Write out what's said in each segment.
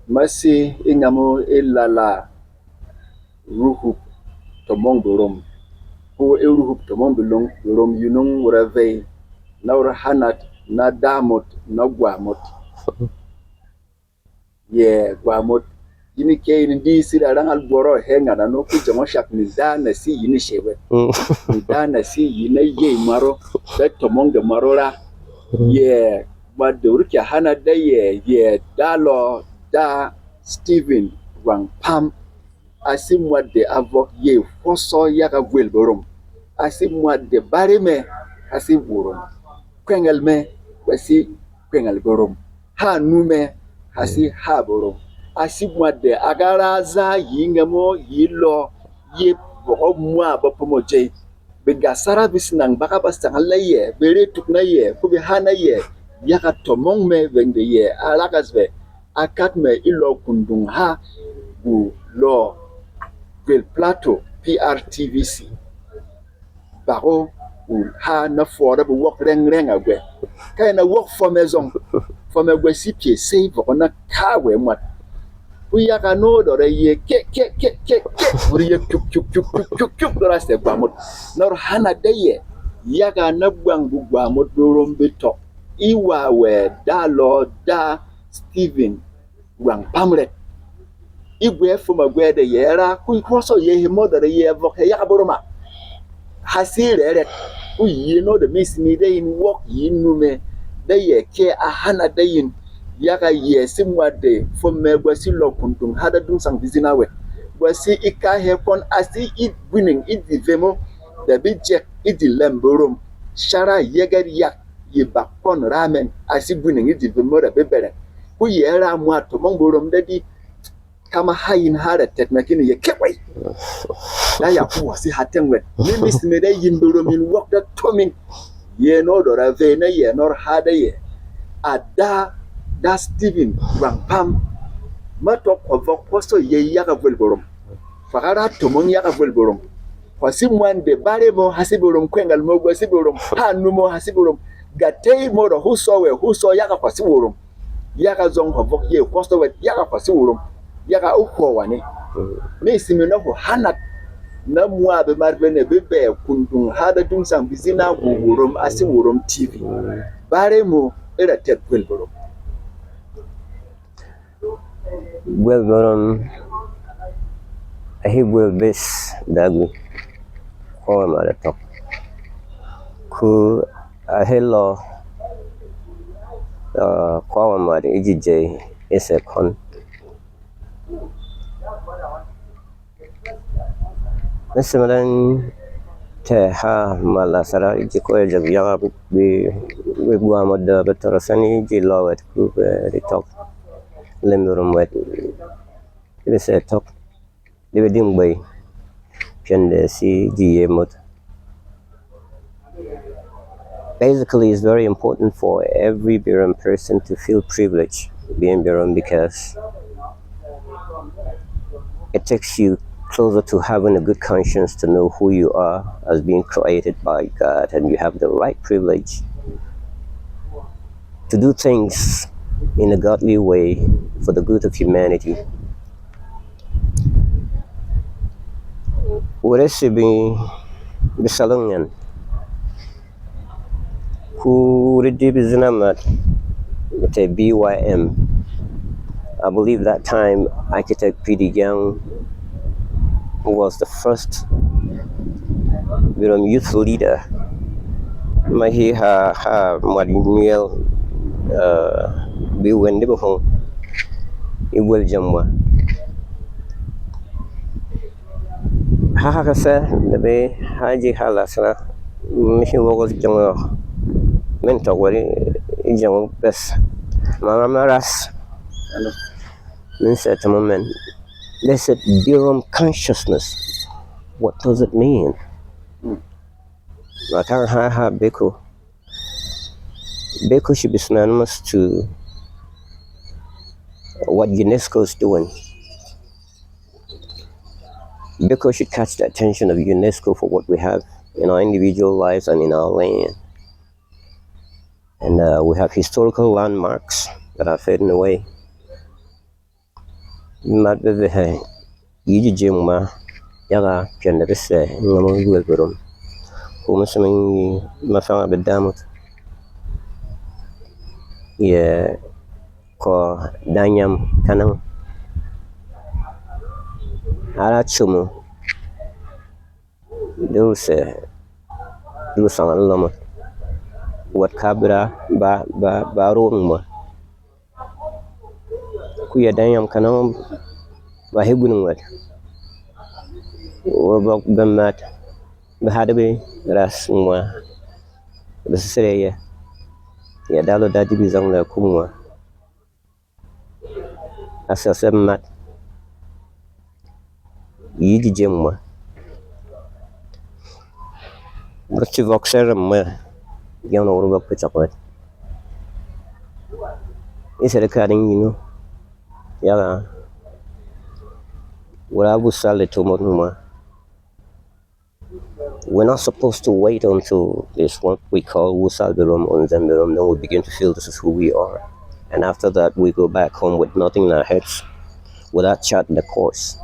masi ingamo ilala ruhup tomong borom ko ruhup tomong borom yunung urave na hanat na damot na gwamot gwamot yini ke yini di sira rangal boro henga na no ku jamo shak ni dana si yini shewe ni dana si yini ye maro da tomong de marora ma de urke hana da dalo da Stephen Rwang Pam asim wa de avok foso yaka gwel borom asim wa de barime asim borom kwengel me wasi kwengel borom ha nume hasi ha borom asim wa de agaraza yingamo yilo bo mwa ba pomoje be gasara bisnang baka bastanga ye bere tukna ye kubi hana ye yaka tomong me vende ye alakasbe akat me ilo kundung ha bu lo Ville Plateau PRTVC baro u ha na fora bu wok reng agwe kay na wok for maison for me gwe si pie sei bo na ka we mat bu yaka no do re ye ke bu ye tuk do raste bamot nor hana daye yaka na gwang bu bamot do rombe to iwa we da lo da Stephen Rwang Pamre igwe fuma gwede yera ku koso ye himoda ye voke ya boroma hasire re ku yino de mismi de in work yinume de ye ke ahana de yin yaka ye simwade fome gwasi lokuntum hada dum sang bizinawe gwasi ika he kon asi it winning it divemo de bijek it lemborom shara yeger yak ye bakon ramen asi winning it divemo de bebere ku yera mu atomong borom de di kama hayin hada tekmakini ye kewai da ya kuwa si hatenwe mimi simede yin boromin wok da toming ye no do rave na ye nor hada ye ada da Stephen Rwang Pam mato ko poso ye yaka volborom fakara tomon yaka volborom kwasi mwande bare mo hasiborom kwengal mo gwasiborom hanu mo hasiborom gatei mo do huso yaka kwasi worom yaka zong ko ye kosto we yaka kwasi worom yaka ukwo wane me simena ho hanat na mwa be marbene bebe kundung hada dum sang bizina worom asi worom TV bare mo era tet borom borom ahi bes dagu ko ma to ku ahelo ko ma ijije ese kon Sebenarnya teh malah sara jiko ya jaga be gua moda betorasani jilawat ku be tok lemburum wet ini saya tok di wedding bay pende si jiyemot. Basically, it's very important for every Biram person to feel privileged being Biram because it takes you closer to having a good conscience to know who you are as being created by God, and you have the right privilege to do things in a godly way for the good of humanity. Uresi bisalungan who ridi bizinamat te BYM. I believe that time architect P.D. Young was the first youth leader. Mahi ha Manuel be wende bohong iwel jamwa ha kasa debe haji halasna mishi wogos jango mento wali jango bes mama maras min said to moment they said Biram consciousness. What does it mean? Beko should be synonymous to what UNESCO is doing. Beko should catch the attention of UNESCO for what we have in our individual lives and in our land. And we have historical landmarks that are fading away. Mat bebe hai yiji jingma yaga pianda bese ngamo yuel berum. Humusumi mafanga bedamut. Ye ko danyam kanang ala chumu dulce lusang lamut. Wat kabra ba rungma kuya danyam kanang ba hebunung wat wabak bemat bahadabe ras ngwa besreya ya dalo dadi bizang la kumwa asasem mat yiji jemma berci voxer ma yang urubak pecakot isere kading ya wala busal to moduma. We're not supposed to wait until this what we call Wusal Birum or Zembirum, then we begin to feel this is who we are. And after that, we go back home with nothing in our heads, without charting the course.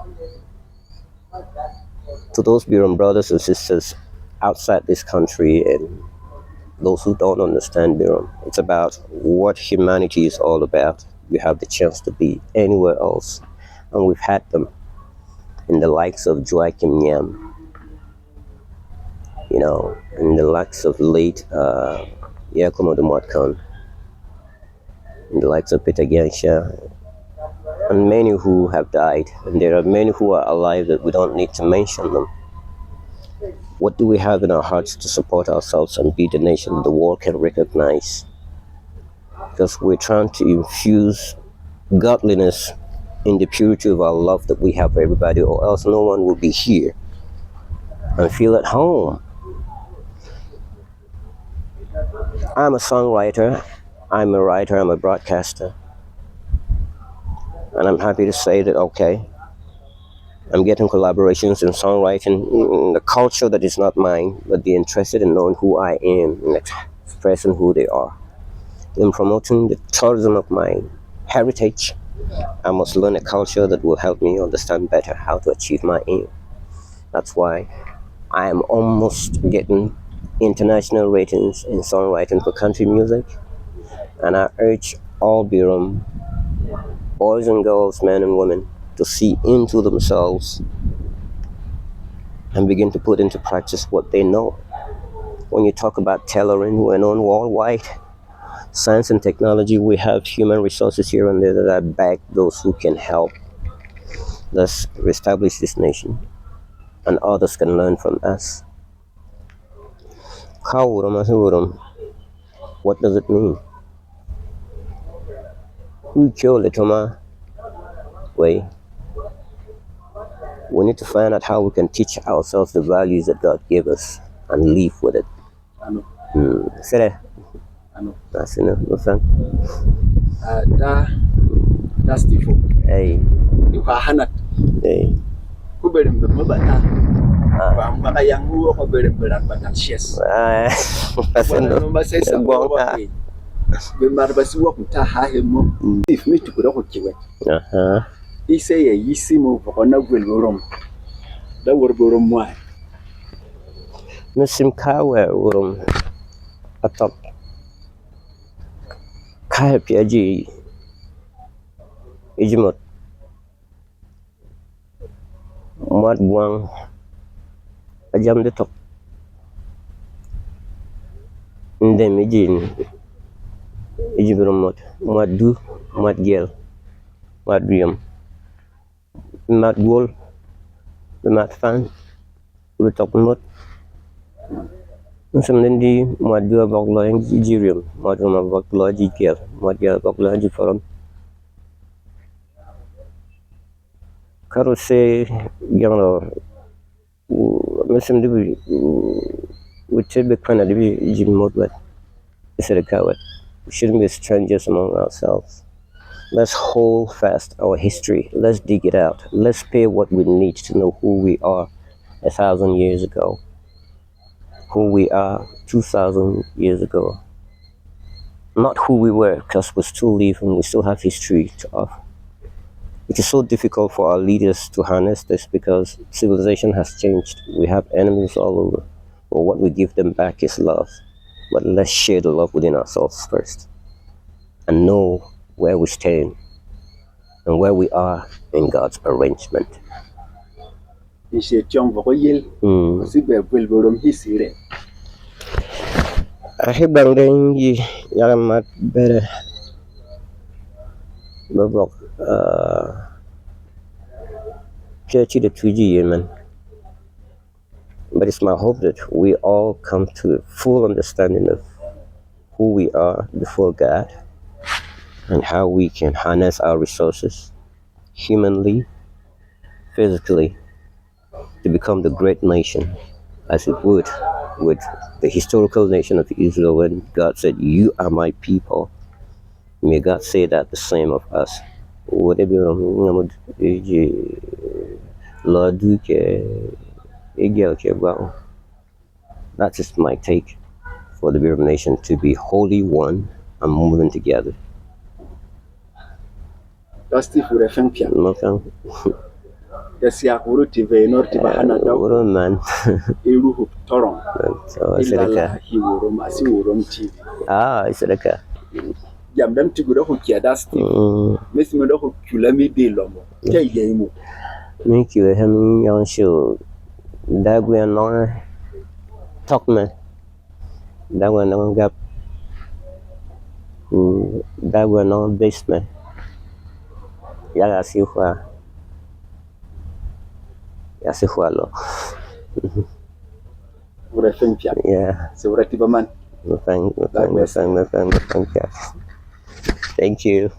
To those Birum brothers and sisters outside this country and those who don't understand Birum, it's about what humanity is all about. We have the chance to be anywhere else, and we've had them in the likes of Joachim Nyam, in the likes of late Yakumo de Motkan, in the likes of Peter Gensha, and many who have died, and there are many who are alive that we don't need to mention them. What do we have in our hearts to support ourselves and be the nation that the world can recognize? Because we're trying to infuse godliness in the purity of our love that we have for everybody, or else no one will be here and feel at home. I'm a songwriter, I'm a writer, I'm a broadcaster. And I'm happy to say that, okay, I'm getting collaborations in songwriting, in the culture that is not mine, but they're interested in knowing who I am and expressing who they are. In promoting the tourism of my heritage, I must learn a culture that will help me understand better how to achieve my aim. That's why I am almost getting international ratings in songwriting for country music, and I urge all Birum, boys and girls, men and women, to see into themselves and begin to put into practice what they know. When you talk about tailoring, we're known worldwide. Science and technology, we have human resources here and there that back those who can help us reestablish this nation, and others can learn from us. What does it mean? We need to find out how we can teach ourselves the values that God gave us and live with it. That's enough. That's Stephen. Hey. You are Hanat. Hey. Who better remember that? Baka yang mo ako berat batal shes. Wala no masay sa mga basi wak ta ha hemo. If me to ko kiwe. Ise ye yisi mo ko na gwelorom. Da worborom wa. Musim kawe urum atop kaya piaji ijimot mat buang ajam detok ndem ijibromot mat du mat gel mat riem mat gol mat fan betok mot Muslim di mat dua bakla yang jirium mat rumah bakla jikir mat gel bakla jifaram karo se ganglo Muslim di which be kind of jimot what is it a coward? We shouldn't be strangers among ourselves. Let's hold fast our history. Let's dig it out. Let's pay what we need to know who we are 1,000 years ago, who we are 2,000 years ago. not who we were, because we still live and we still have history to offer. It is so difficult for our leaders to harness this because civilization has changed. We have enemies all over. But what we give them back is love. But let's share the love within ourselves first and know where we stand and where we are in God's arrangement. Ahibang din yi yaramat better babok churchy the 2G man. But it's my hope that we all come to a full understanding of who we are before God and how we can harness our resources humanly, physically, to become the great nation as it would with the historical nation of Israel when God said, "You are my people." May God say that the same of us. That is my take for the Bible nation to be wholly one and moving together. Stephen Rwang Pam. Nothing. Man. It's okay. Jam dem tigura ko kiada Steve. Messi me do ko kulami be lomo. Ke yemu. Me ki hem yon show. Dagwe no talk man. Dagwe no gap. Dagwe no basement. Yaga si kwa. Ya si kwa lo. Yeah. So retiba man. Thank you.